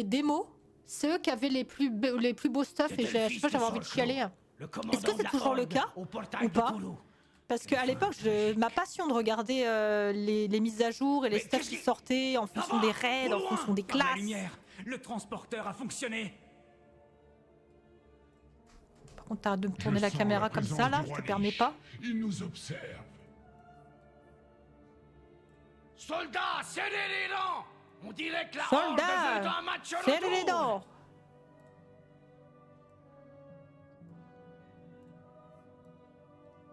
démos, c'est eux qui avaient les plus beaux stuff et je sais pas, j'avais envie de chialer. Est-ce que c'est toujours le cas ou pas? Parce qu'à l'époque, ma passion de regarder les mises à jour et les stuff qui sortaient en fonction des raids, en fonction des classes. La lumière, le transporteur a fonctionné. Par contre, t'arrêtes de me tourner la caméra comme ça, là, je te permets pas. Il nous observe. Soldats, serrez les dents. On dirait que la Soldats, horde veut un match serrez les dents.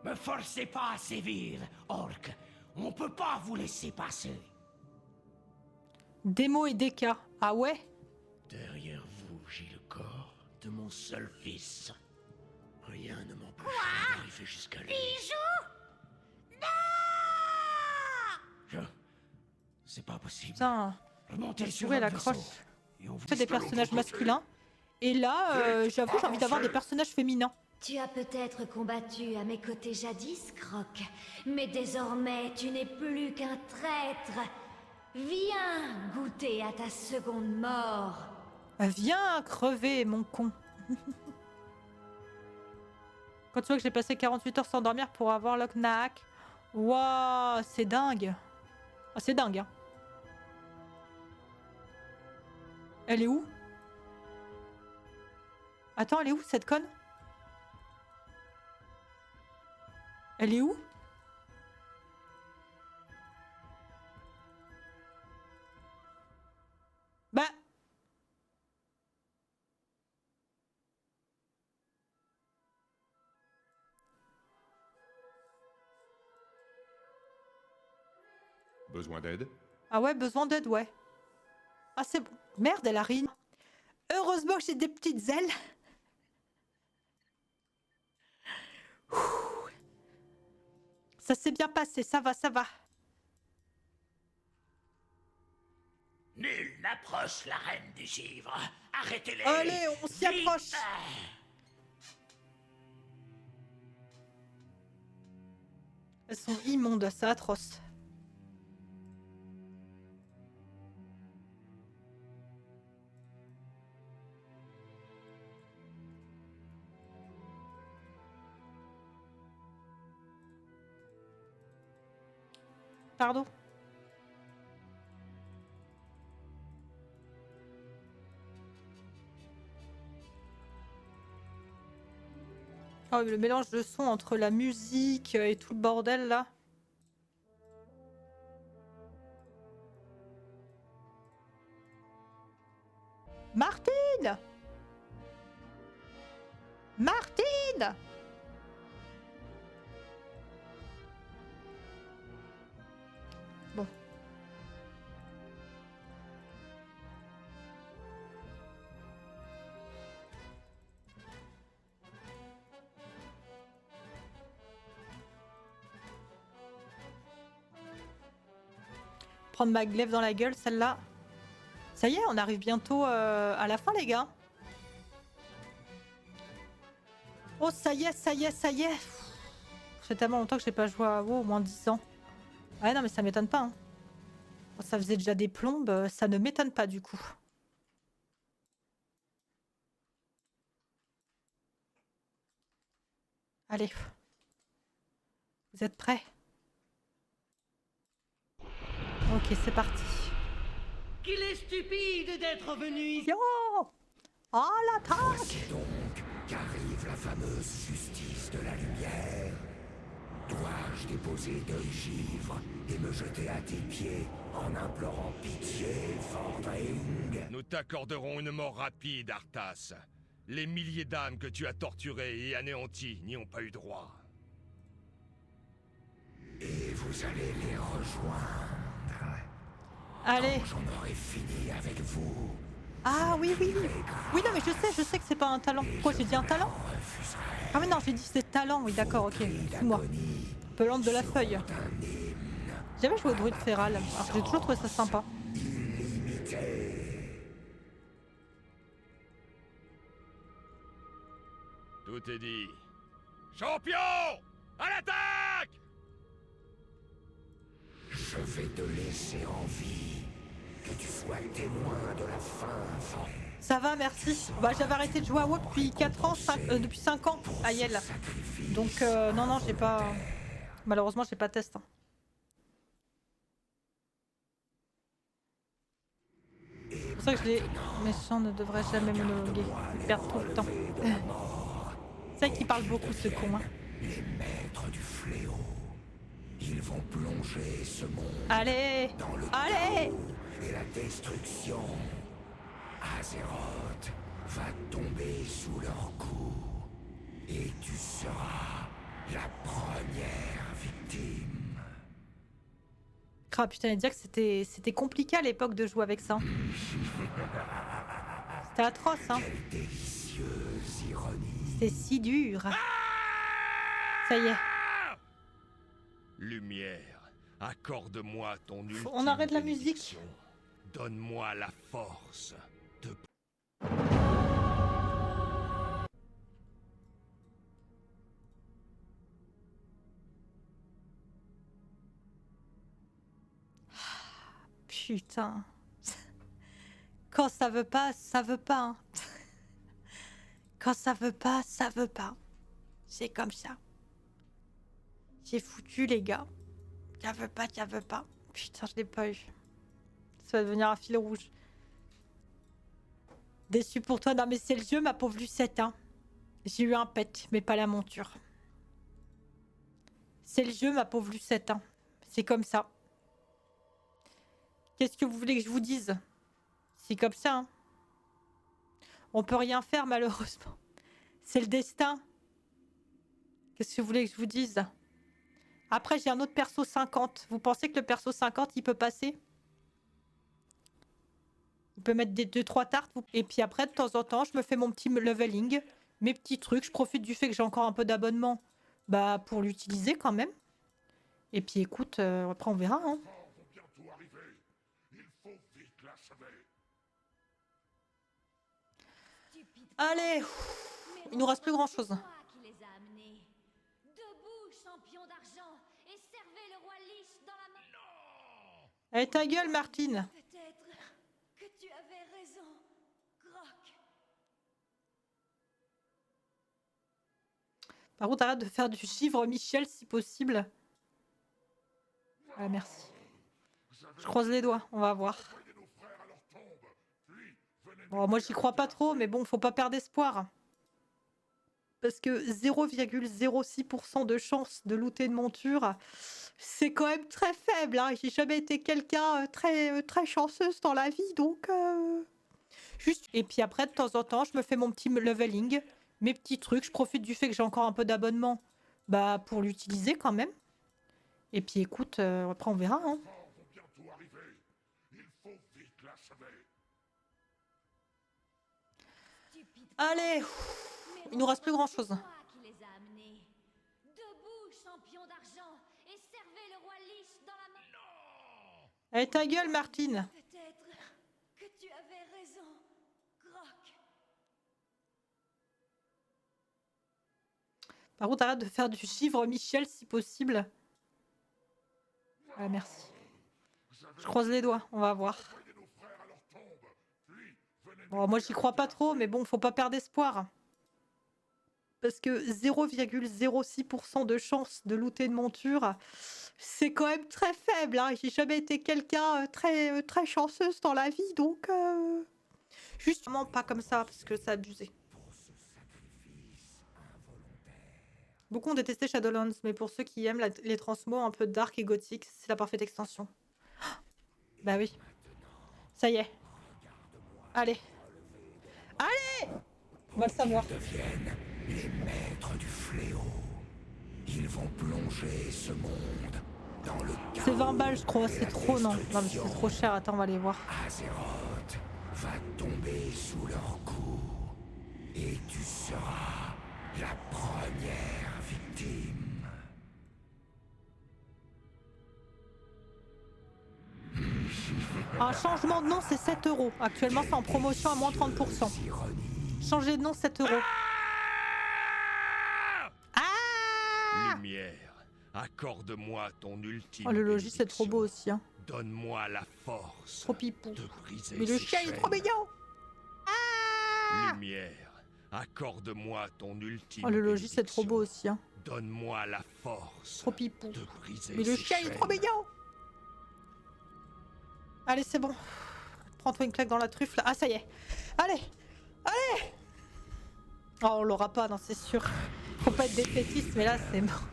Me forcez pas à sévir, orc. On peut pas vous laisser passer. Démo et DK. Ah ouais? Derrière vous, j'ai le corps de mon seul fils. Rien ne m'empêche d'arriver jusqu'à lui. Bijou? Non! C'est pas possible. Putain, Remontez sur la votre croche. vaisseau, et on vous C'est des personnages masculins. Et là, j'avoue, j'ai envie d'avoir des personnages féminins. Tu as peut-être combattu à mes côtés jadis, Croc, mais désormais tu n'es plus qu'un traître. Viens goûter à ta seconde mort. Viens crever, mon con. Quand tu vois que j'ai passé 48 heures sans dormir pour avoir Locknack. Waouh, c'est dingue. Ah, c'est dingue, hein. Elle est où? Attends, elle est où, cette conne? Elle est où? Bah... Besoin d'aide? Ah ouais, besoin d'aide, ouais. Ah, c'est bon. Merde, elle a ri. Heureusement que j'ai des petites ailes. Ouh. Ça s'est bien passé, ça va, ça va. Nul n'approche la reine du givre. Arrêtez-les. Allez, on s'y Vite. approche. Elles sont immondes, c'est atroce. Pardon? Oh, le mélange de sons entre la musique et tout le bordel là. Martine! Martine! Bon. Prendre ma glaive dans la gueule, celle-là. Ça y est, on arrive bientôt à la fin, les gars. Oh, ça y est, ça y est, ça y est. Ça fait tellement longtemps que j'ai pas joué à WoW, au moins 10 ans. Ouais, non, mais ça m'étonne pas. Hein. Ça faisait déjà des plombes, ça ne m'étonne pas du coup. Allez. Vous êtes prêts? Ok, c'est parti. Qu'il est stupide d'être venu ici. Yo! Oh, l'attaque! Voici donc qu'arrive la fameuse justice de la lumière. Dois-je déposer deuil givre et me jeter à tes pieds en implorant pitié, Fordring? Nous t'accorderons une mort rapide, Arthas. Les milliers d'âmes que tu as torturées et anéanties n'y ont pas eu droit. Et vous allez les rejoindre. Allez. Quand j'en aurai fini avec vous. Ah oui, oui, oui. Oui, non, mais je sais que c'est pas un talent. Pourquoi j'ai dit un talent? Ah mais non, j'ai dit c'est talent, oui, d'accord, ok. Excuse-moi. Pelante de la feuille. J'ai jamais joué au druide féral, alors que j'ai toujours trouvé ça sympa. Tout est dit. Champion! À l'attaque! Je vais te laisser en vie, que tu sois témoin de la fin. Ça va, merci. Bah, j'avais arrêté de jouer à WoW depuis 4 ans, depuis 5 ans à Yel. Donc non, j'ai pas... Malheureusement, j'ai pas de test. Hein. C'est pour ça que les méchants ne devraient jamais monologuer. Ils perdent tout le temps. C'est vrai qu'il parle beaucoup, ce con. Hein. Les maîtres du fléau, ils vont plonger ce monde Allez, dans le allez, chaos et la destruction. Azeroth va tomber sous leur coup et tu seras la première victime. Ah putain, il disait que c'était compliqué à l'époque de jouer avec ça. C'était atroce, hein. Quelle délicieuse ironie. C'était si dur. Ça y est. Lumière, accorde-moi ton ultime On arrête la musique. bénédiction. Donne-moi la force de... Putain. Quand ça veut pas, ça veut pas. Hein. Quand ça veut pas, ça veut pas. C'est comme ça. J'ai foutu, les gars. Ça veut pas, ça veut pas. Putain, je l'ai pas eu. Ça va devenir un fil rouge. Déçu pour toi. Non, mais c'est le jeu, ma pauvre Lucette. Hein. J'ai eu un pet, mais pas la monture. C'est le jeu, ma pauvre Lucette. Hein. C'est comme ça. Qu'est-ce que vous voulez que je vous dise? C'est comme ça. Hein. On peut rien faire, malheureusement. C'est le destin. Qu'est-ce que vous voulez que je vous dise? Après, j'ai un autre perso 50. Vous pensez que le perso 50, il peut passer? Il peut mettre des 2-3 tartes. Et puis après, de temps en temps, je me fais mon petit leveling. Mes petits trucs. Je profite du fait que j'ai encore un peu d'abonnement. Bah, pour l'utiliser quand même. Et puis écoute, après on verra. Hein. Allez, il nous reste plus grand chose. Allez, ta gueule, Martine. Peut-être que tu avais raison, Croc. Par contre, arrête de faire du givre, Michel, si possible. Ah, merci. Je croise les doigts, on va voir. Bon, moi, j'y crois pas trop, mais bon, faut pas perdre espoir. Parce que 0,06% de chance de looter une monture, c'est quand même très faible. Hein. J'ai jamais été quelqu'un très chanceuse dans la vie, donc... Juste. Et puis après, de temps en temps, je me fais mon petit leveling. Mes petits trucs, je profite du fait que j'ai encore un peu d'abonnement. Bah, pour l'utiliser quand même. Et puis écoute, après on verra. Hein. Allez, il nous reste plus grand chose. Allez, ta gueule, Martine. Peut-être que tu avais raison, Croc. Par contre, arrête de faire du givre, Michel, si possible. Ah, merci. Je croise les doigts, on va voir. Bon, moi, j'y crois pas trop, mais bon, faut pas perdre espoir. Parce que 0,06% de chance de looter une monture, c'est quand même très faible. Hein. J'ai jamais été quelqu'un très chanceuse dans la vie, donc... Justement, pas comme ça, parce que c'est abusé. Beaucoup ont détesté Shadowlands, mais pour ceux qui aiment les transmos un peu dark et gothique, c'est la parfaite extension. Bah oui. Ça y est. Allez. Allez! On va le savoir. Deviennent les maîtres du fléau. Ils vont plonger ce monde dans le chaos. C'est 20 balles, je crois. C'est trop, non. Non, mais c'est trop cher. Attends, on va aller voir. Azeroth va tomber sous leur coup. Et tu seras la première victime. Un changement de nom, c'est 7 €. Actuellement, c'est en promotion à moins 30%. Changer de nom, 7 €. Ah! Lumière, Accorde-moi ton ultime Oh, le logis, c'est trop beau aussi. Hein. Donne-moi la force Trop pipou. de briser Mais le ces chien, il est trop chaînes. mignon. Lumière, accorde-moi ton ultime Oh, le logis, c'est trop beau aussi. Hein. Donne-moi la force Trop pipou. de briser Mais le ces chien, il est trop chaînes. mignon. Allez, c'est bon. Prends-toi une claque dans la truffe, là. Ah, ça y est. Allez. Allez. Oh, on l'aura pas, non, c'est sûr. Faut pas être défaitiste, mais là, c'est mort.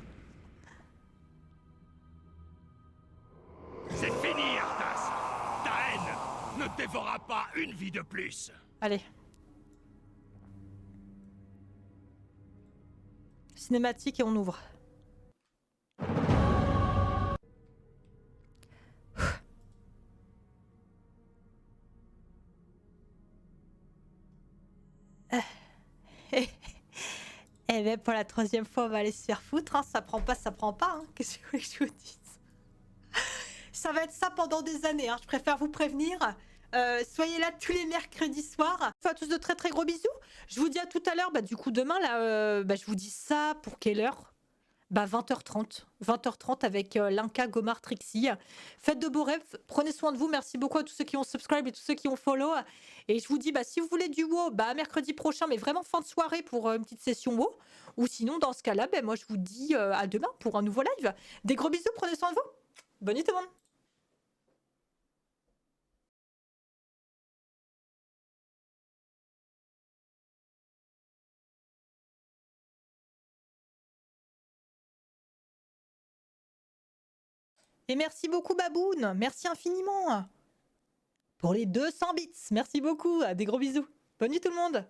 C'est fini, Arthas. Ta haine ne dévorera pas une vie de plus. Allez. Cinématique et on ouvre. Eh ben pour la troisième fois, on va aller se faire foutre. Hein. Ça prend pas, ça prend pas. Hein. Qu'est-ce que vous voulez que je vous dise? Ça va être ça pendant des années. Hein. Je préfère vous prévenir. Soyez là tous les mercredis soirs. Enfin, à tous de très très gros bisous. Je vous dis à tout à l'heure. Bah, du coup, demain, là, je vous dis ça pour quelle heure? Bah 20h30. 20h30 avec Linka, Gomar, Trixie. Faites de beaux rêves. Prenez soin de vous. Merci beaucoup à tous ceux qui ont subscribe et tous ceux qui ont follow. Et je vous dis, bah, si vous voulez du WoW, bah, mercredi prochain, mais vraiment fin de soirée pour une petite session WoW. Ou sinon, dans ce cas-là, bah, moi, je vous dis à demain pour un nouveau live. Des gros bisous. Prenez soin de vous. Bonne nuit tout le monde. Et merci beaucoup Baboun, merci infiniment pour les 200 bits. Merci beaucoup, des gros bisous. Bonne nuit tout le monde.